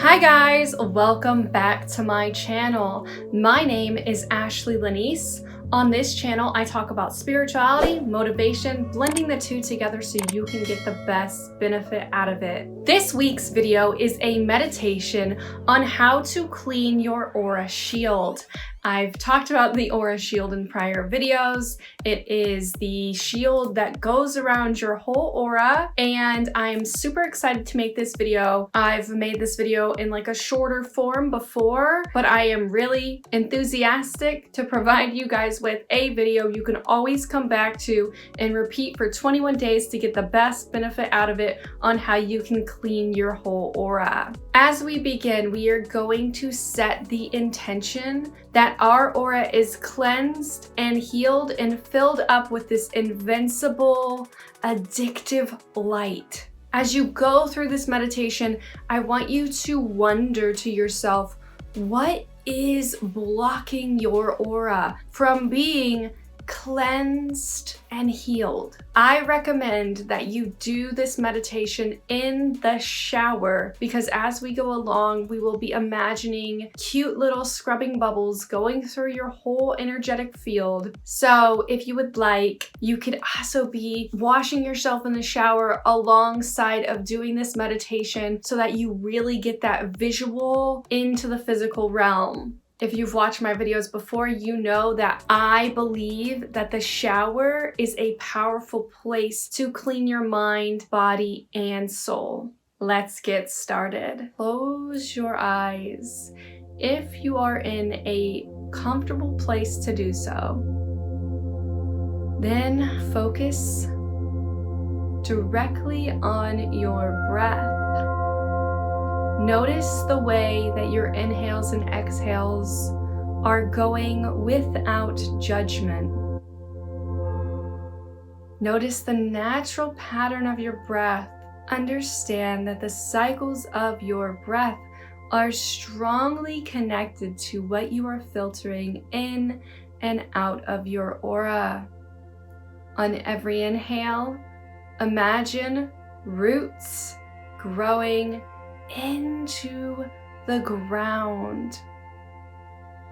Hi guys, welcome back to my channel. My name is Ashley Lanese. On this channel, I talk about spirituality, motivation, blending the two together so you can get the best benefit out of it. This week's video is a meditation on how to clean your aura shield. I've talked about the aura shield in prior videos. It is the shield that goes around your whole aura, and I'm super excited to make this video. I've made this video in like a shorter form before, but I am really enthusiastic to provide you guys with a video you can always come back to and repeat for 21 days to get the best benefit out of it on how you can clean your whole aura. As we begin, we are going to set the intention that our aura is cleansed and healed and filled up with this invincible, addictive light. As you go through this meditation, I want you to wonder to yourself, what is blocking your aura from being cleansed and healed? I recommend that you do this meditation in the shower because as we go along, we will be imagining cute little scrubbing bubbles going through your whole energetic field. So if you would like, you could also be washing yourself in the shower alongside of doing this meditation so that you really get that visual into the physical realm. If you've watched my videos before, you know that I believe that the shower is a powerful place to clean your mind, body, and soul. Let's get started. Close your eyes if you are in a comfortable place to do so. Then focus directly on your breath. Notice the way that your inhales and exhales are going without judgment. Notice the natural pattern of your breath. Understand that the cycles of your breath are strongly connected to what you are filtering in and out of your aura. On every inhale, imagine roots growing into the ground.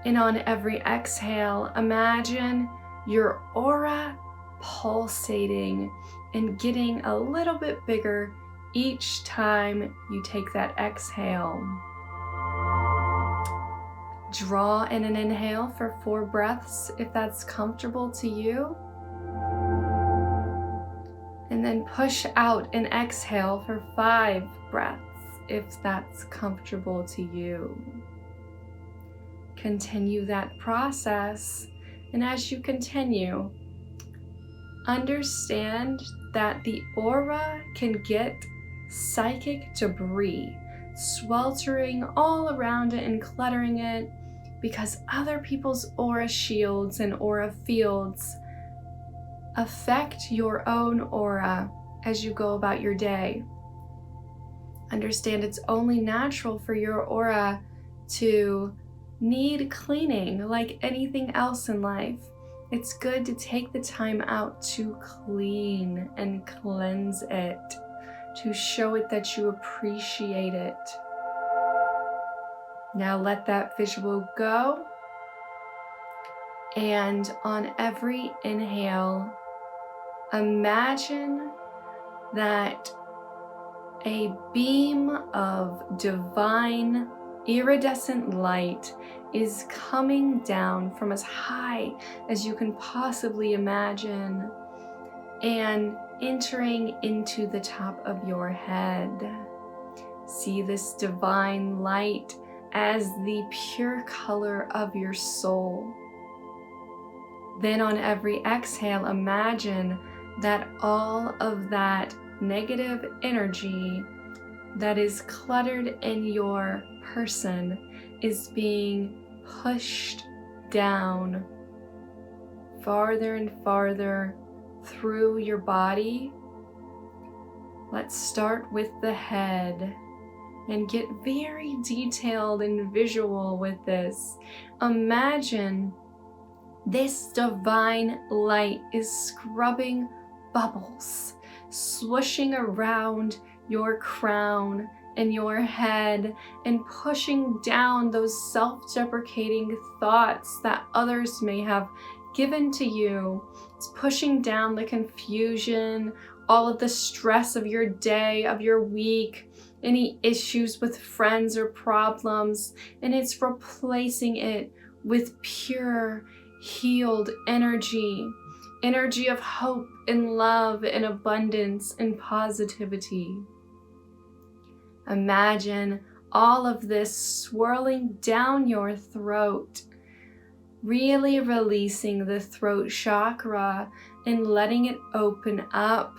And on every exhale, imagine your aura pulsating and getting a little bit bigger each time you take that exhale. Draw in an inhale for 4 breaths if that's comfortable to you. And then push out an exhale for 5 breaths if that's comfortable to you. Continue that process, and as you continue, understand that the aura can get psychic debris sweltering all around it and cluttering it because other people's aura shields and aura fields affect your own aura as you go about your day. Understand it's only natural for your aura to need cleaning like anything else in life. It's good to take the time out to clean and cleanse it, to show it that you appreciate it. Now let that visual go. And on every inhale, imagine that a beam of divine iridescent light is coming down from as high as you can possibly imagine and entering into the top of your head. See this divine light as the pure color of your soul. Then on every exhale, imagine that all of that negative energy that is cluttered in your person is being pushed down farther and farther through your body. Let's start with the head and get very detailed and visual with this. Imagine this divine light is scrubbing bubbles, swooshing around your crown in your head and pushing down those self-deprecating thoughts that others may have given to you. It's pushing down the confusion, all of the stress of your day, of your week, any issues with friends or problems, and it's replacing it with pure, healed energy of hope and love and abundance and positivity. Imagine all of this swirling down your throat, really releasing the throat chakra and letting it open up.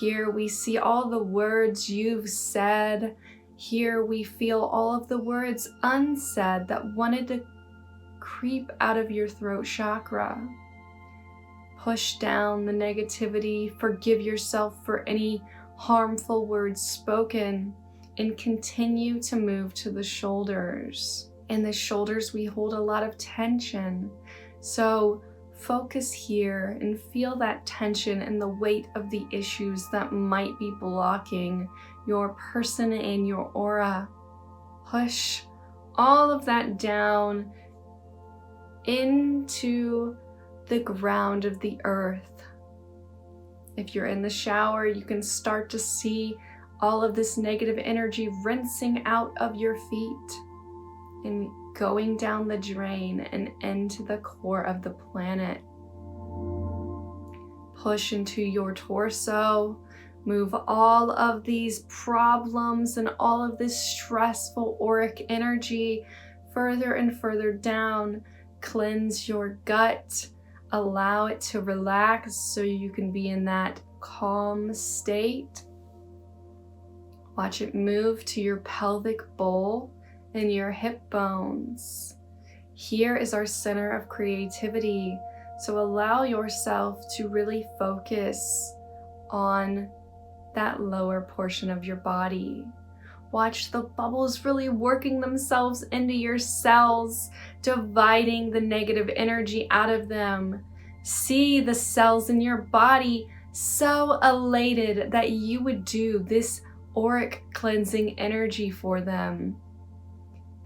Here we see all the words you've said. Here we feel all of the words unsaid that wanted to creep out of your throat chakra. Push down the negativity, forgive yourself for any harmful words spoken, and continue to move to the shoulders. In the shoulders, we hold a lot of tension. So focus here and feel that tension and the weight of the issues that might be blocking your person and your aura. Push all of that down into the ground of the earth. If you're in the shower, you can start to see all of this negative energy rinsing out of your feet and going down the drain and into the core of the planet. Push into your torso. Move all of these problems and all of this stressful auric energy further and further down. Cleanse your gut. Allow it to relax so you can be in that calm state. Watch it move to your pelvic bowl and your hip bones. Here is our center of creativity. So allow yourself to really focus on that lower portion of your body. Watch the bubbles really working themselves into your cells, dividing the negative energy out of them. See the cells in your body so elated that you would do this auric cleansing energy for them.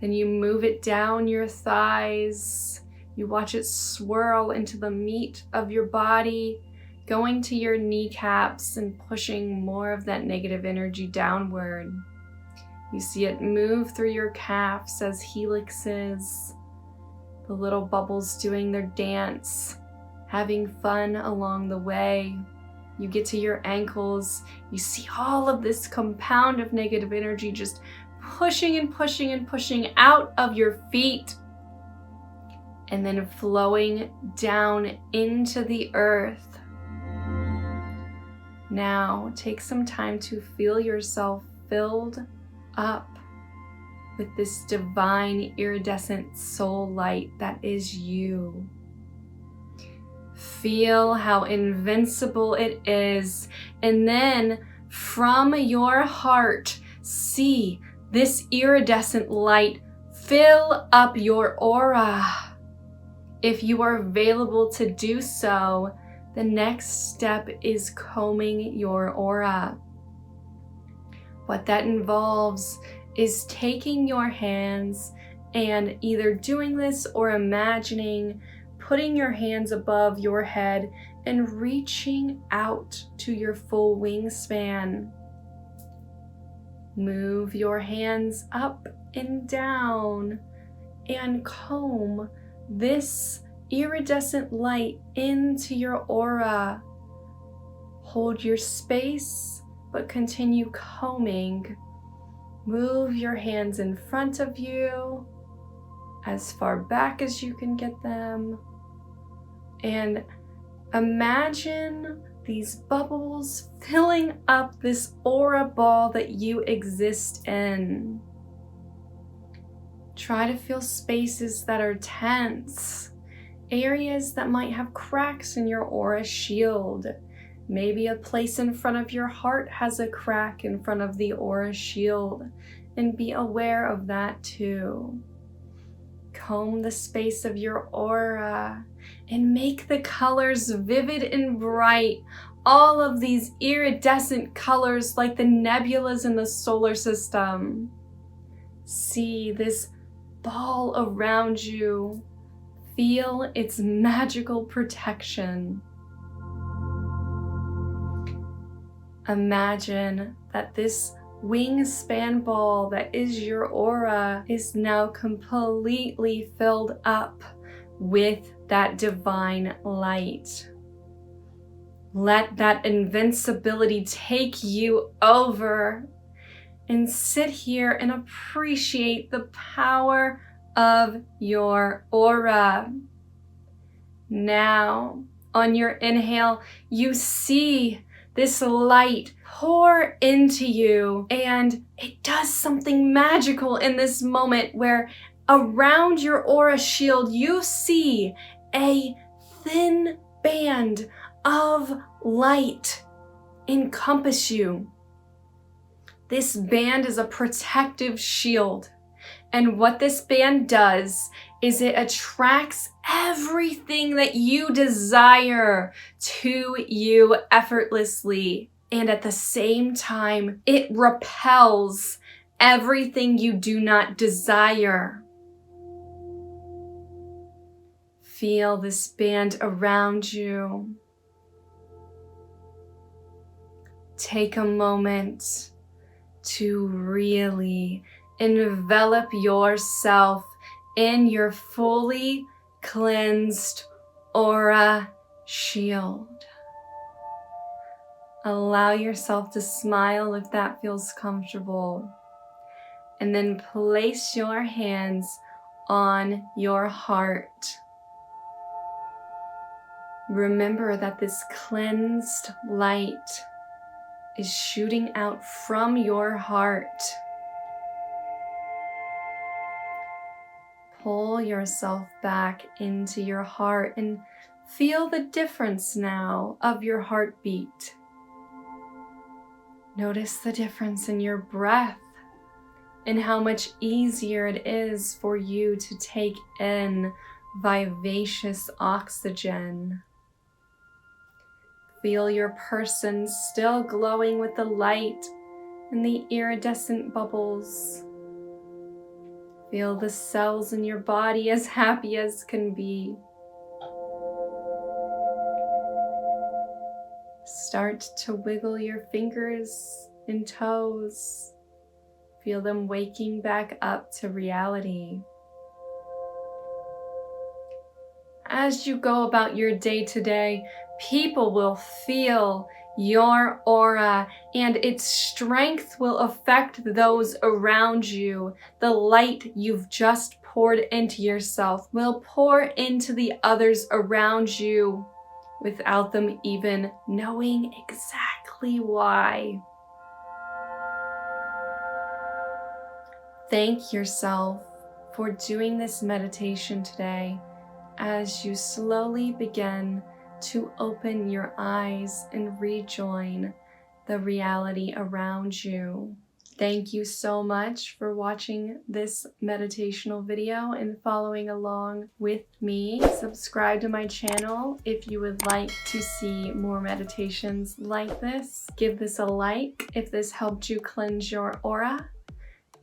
Then you move it down your thighs. You watch it swirl into the meat of your body, going to your kneecaps and pushing more of that negative energy downward. You see it move through your calves as helixes, the little bubbles doing their dance, having fun along the way. You get to your ankles, you see all of this compound of negative energy just pushing and pushing and pushing out of your feet, and then flowing down into the earth. Now take some time to feel yourself filled up with this divine iridescent soul light that is you. Feel how invincible it is, and then from your heart, see this iridescent light fill up your aura. If you are available to do so, the next step is combing your aura. What that involves is taking your hands and either doing this or imagining putting your hands above your head and reaching out to your full wingspan. Move your hands up and down and comb this iridescent light into your aura. Hold your space, but continue combing. Move your hands in front of you, as far back as you can get them. And imagine these bubbles filling up this aura ball that you exist in. Try to feel spaces that are tense, areas that might have cracks in your aura shield. Maybe a place in front of your heart has a crack in front of the aura shield, and be aware of that too. Comb the space of your aura and make the colors vivid and bright all of these iridescent colors like the nebulas in the solar system. See this ball around you. Feel its magical protection. Imagine that this wingspan ball that is your aura is now completely filled up with that divine light. Let that invincibility take you over and sit here and appreciate the power of your aura. Now, on your inhale, you see this light pour into you, and it does something magical in this moment where around your aura shield, you see a thin band of light encompass you. This band is a protective shield. And what this band does is it attracts everything that you desire to you effortlessly. And at the same time, it repels everything you do not desire. Feel this band around you. Take a moment to really envelop yourself in your fully cleansed aura shield. Allow yourself to smile if that feels comfortable. And then place your hands on your heart. Remember that this cleansed light is shooting out from your heart. Pull yourself back into your heart and feel the difference now of your heartbeat. Notice the difference in your breath and how much easier it is for you to take in vivacious oxygen. Feel your person still glowing with the light and the iridescent bubbles. Feel the cells in your body as happy as can be. Start to wiggle your fingers and toes. Feel them waking back up to reality. As you go about your day today, people will feel your aura and its strength will affect those around you. The light you've just poured into yourself will pour into the others around you without them even knowing exactly why. Thank yourself for doing this meditation today as you slowly begin to open your eyes and rejoin the reality around you. Thank you so much for watching this meditational video and following along with me. Subscribe to my channel if you would like to see more meditations like this. Give this a like if this helped you cleanse your aura.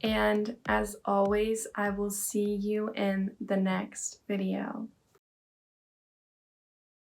And as always, I will see you in the next video.